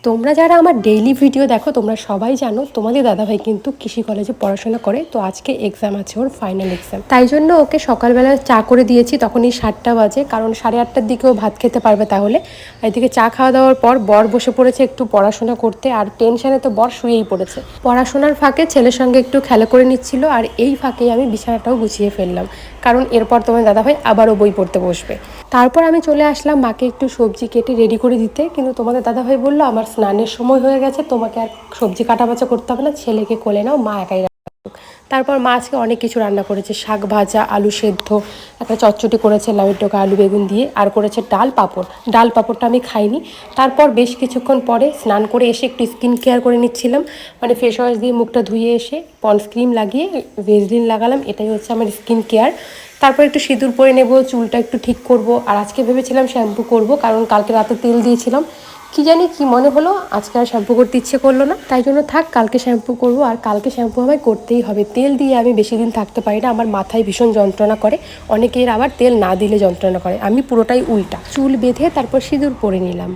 তোমরা যারা আমার ডেইলি ভিডিও দেখো তোমরা সবাই জানো তোমাদের দাদাভাই কিন্তু কৃষি কলেজে পড়াশোনা করে। তো আজকে এক্সাম আছে, ওর ফাইনাল এক্সাম, তাই জন্য ওকে সকালবেলা চা করে দিয়েছি। তখনই 7টা বাজে, কারণ 8:30টার দিকে ও ভাত খেতে পারবে। তাহলে এদিকে চা খাওয়া দাওয়ার পর বর বসে পড়েছে একটু পড়াশোনা করতে, আর টেনশনে তো বর শুয়েই পড়েছে। পড়াশোনার ফাঁকে ছেলের সঙ্গে একটু খেলা করে নিচ্ছিল, আর এই ফাঁকেই আমি বিছানাটাও গুছিয়ে ফেললাম, কারণ এরপর তোমার দাদাভাই আবারও বই পড়তে বসবে। তারপর আমি চলে আসলাম মাকে একটু সবজি কেটে রেডি করে দিতে, কিন্তু তোমাদের দাদাভাই বললো আমার স্নানের সময় হয়ে গেছে, তোমাকে আর সবজি কাটা বাছা করতে হবে না, ছেলেকে কোলে নাও, মা একাই রাখুক। তারপর মা আজকে অনেক কিছু রান্না করেছে, শাক ভাজা, আলু সেদ্ধ, একটা চচ্চড়ি করেছে লাউয়ের ডোকা আলু বেগুন দিয়ে, আর করেছে ডাল পাঁপড়। ডাল পাঁপড়টা আমি খাইনি। তারপর বেশ কিছুক্ষণ পরে স্নান করে এসে একটু স্কিন কেয়ার করে নিচ্ছিলাম, মানে ফেস ওয়াশ দিয়ে মুখটা ধুয়ে এসে পন্ডস ক্রিম লাগিয়ে ভেজলিন লাগালাম, এটাই হচ্ছে আমার স্কিন কেয়ার। তারপর একটু সিঁদুর পরে নেব, চুলটা একটু ঠিক করব, আর আজকে ভেবেছিলাম শ্যাম্পু করব, কারণ কালকে রাতে তেল দিয়েছিলাম। কি জানি কি মনে হলো আজকে আর শ্যাম্পু করতে ইচ্ছে করলো না, তাই জন্য থাক, কালকে শ্যাম্পু করব। আর কালকে শ্যাম্পু আমায় করতেই হবে, তেল দিয়ে আমি বেশি দিন থাকতে পারি না, আমার মাথায় ভীষণ যন্ত্রণা করে। অনেকের আবার তেল না দিলে যন্ত্রণা করে, আমি পুরোটাই উল্টা। চুল বেঁধে তারপর সিঁদুর পরে নিলাম।